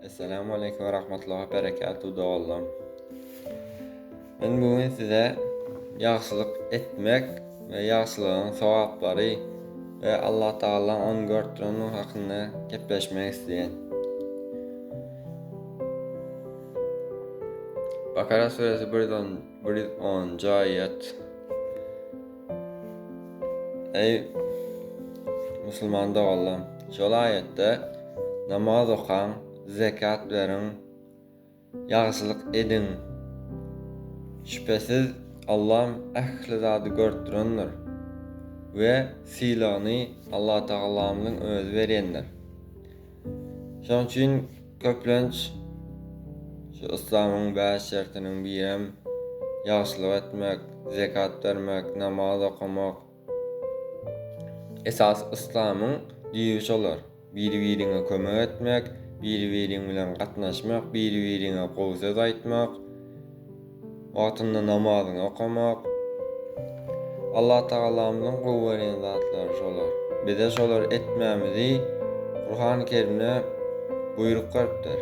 Assalamu alaikum ve rahmetullahi ve berekatuhu doğallam. Ben bugün size yaxşılık etmek ve yaxşılığın savaplary ve Allah Taala onu görtüreni hakkında gepleşmek isteyen. Bakara suresi 110 ayet. Ey Müslüman doğallam, şol ayette namaz okan, zekat verin, yaxşılık edin. Şüphesiz Allah ähli zady görtürendir ve silany Allah Taala'nın özü berendir. Şoň üçin köplenç şu İslamyň bäş şertiniň birem yaxşylyk etmek, zekat vermek, namaz okumak. Esas İslamyň diýişi olar. Bir-birine kömek etmek, bir-birine bilen gatnaşmak, bir-birine gowy söz aýtmak, wagtynda namazyny okamak. Allah Taala'myň gowy beren zatlary şolar. Bize şolar etmämizi Kur'an-ı Kerimde buyruk beripdir.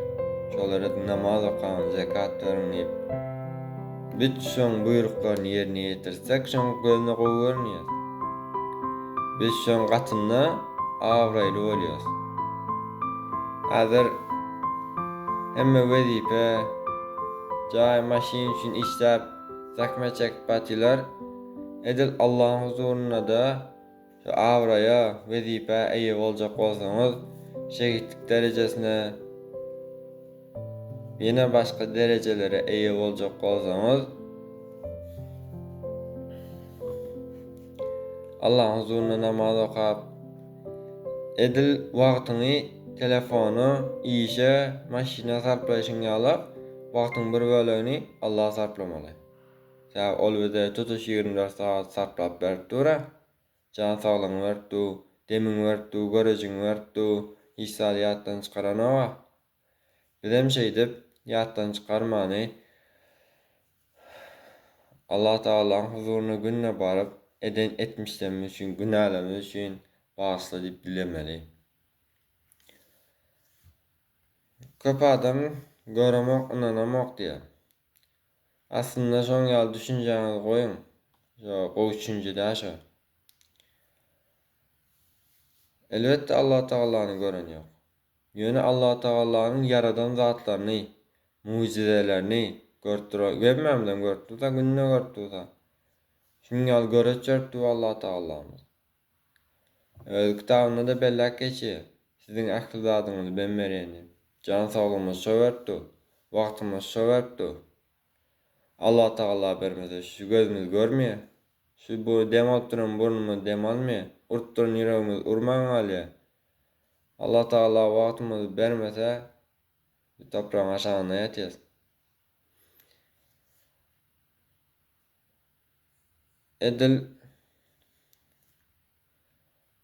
Şolara namaz okan, zekat verin diýip. Biz şoň buyruklaryny ýerine ýetirsek, şoň gözüne gowy görnýär. Biz şoň gatynda awraýly bolýarys. Häzir hemme wezipe, jaý maşin üçin işläp, zähmet çekip batylar. Edil Allah'ın huzuruna da şu awraya, wezipe eýe boljak bolsaňyz, şehitlik derejesine, ýene başga derejelere eýe boljak bolsaňyz, Allah'ın huzuruna namaz okap, edil wagtyny telefonu, işe, maşina sarplaşyň ýaly wagtyň bir bölegini Allah'a sarplamaly. Säb ol bize tutuş 24 saat sarplap beripdir. Can saglygyň beripdir, demiň beripdir, görejiň beripdir, işsal ýatdan çykaranawa. Bizem şeýdip ýatdan çykarmany Allah Taala'nın huzuruna günne baryp etmişlerimiz üçin, günahlarymyz üçin bagyşla diýip dilemeli. Köp adam göremek, inanamak diýer. Aslında şoň ýaly düşünjäňizi goýun. O üçünji däşe. Elbetde Allah Taala'ny gören ýok. Ýöne Allah Taala'nın yaradan zatlaryny, mucizelerini görmämden görtürse, günne görtürse. Şoň ýaly göreçerdi Allah Taala'myz. Kitabynda da bellek geçýär. Siziň ähli zadyňyzy ben berendim. Can saglygymy şo berdi, wagtymy şo berdi. Allah Taala bermese şu gözümüz görmeýär. Şu bu dem oturan burnumy dem almaýar. Urtdyran ýüregimiz urmaň alýar. Allah Taala wagtymyzy bermese toprağın aşağına ýatýar. Edil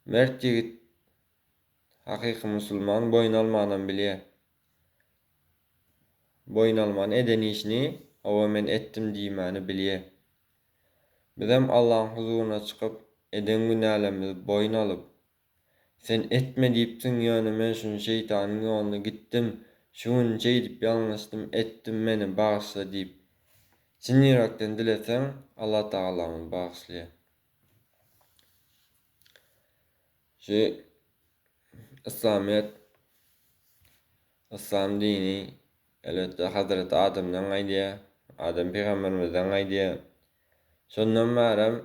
mert ýigit hakyky musulman boyun almadan bilýär. Boyun alman eden işini owa men etdim diýmäni bilýär. Bizem Allah'ın huzuruna çykyp eden günahlarymyzy boyun alyp, sen etme diýipsiň ýöne men şunu şeytanyň ýoluna gitdim, şunu çeýdip ýalňyşdym, etdim, meni bagyşla diýip çyn ýürekden dileseň Allah Taala'myz bagyşlaýar. Şu İslam dini elbette Hazreti Adem'den gaýdýar, Adem peygamberimizden gaýdýar. Şondan bäri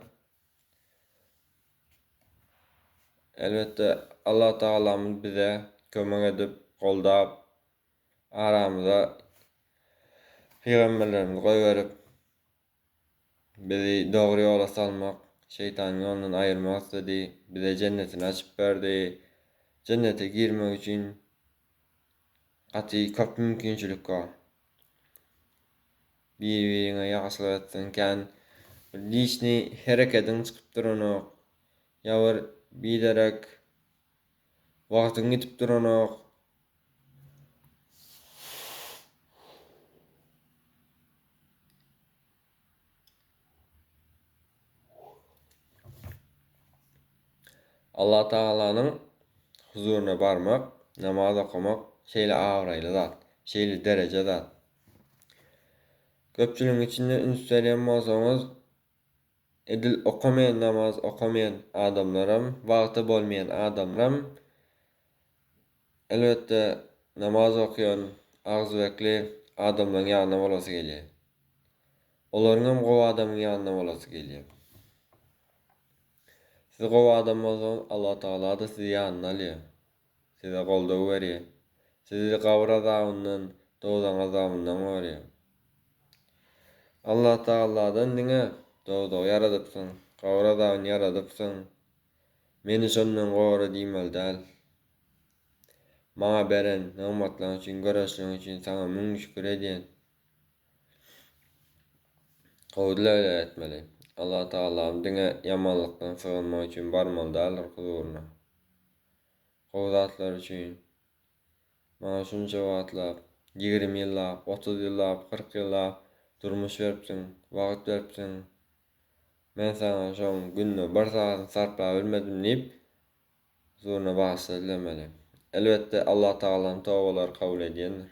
elbette Allah Taala'myz bize kömek edip, goldap, aramyza peygamberlerimiz goýberip, bizi dogry ýola salmak, şeytanyň ýolundan aýyrmak istedi, bize cennetini açyp berdi. Cennete girmek üçin gaty köp mümkinçilik bar. Bir-birine ýagşylyk etseň, bir diýişni hereketiň çykyp duranok, ýa bir derek wagtyň gitip duranok. Allah Taala'nın huzuruna barmak, namaz okumak şeýle awraýly zat. şeýle derejede. Köpçüligiň içinde ünsüýän bolsaňyz, edil okamayan, namaz okamayan adamlaram, wagty bolmayan adamlaram elbetde namaz okuyan, agzybekli adamlaryň ýanyna bolasy gelýär. Olaryň hem gowy adamyň ýanyna bolasy gelýär. Siz gowy adam bolsaňyz, Allah Taala da sizi ýanyna alýar. Size goldaw berýär. Sizi gabr azabyndan, dowdan azabyndan gorýar. Allah Taala'dan diňe dowdaw ýaradypsyň, gabr azabyny ýaradypsyň. Meni şondan gowy diýmeli däl. Maňa beren nymatlaryň üçin, göreşligiň üçin saňa müň şükür edýän. Gowdula etmeli. Allah Taala diňe ýamanlykdan sygynmak üçin barmaly däldir huzuruna. Gowdatlar üçin maňa şunça wagtlap, 20 ýyllap, 30 ýyllap, 40 ýyllap durmuş beripsiň, wagt beripsiň. Men sana şoň günde bir saat sarplap bilmedim diýip huzuruna bagşylemeli. Elbetde Allah Taala'nın tawbalary kabul edýändir.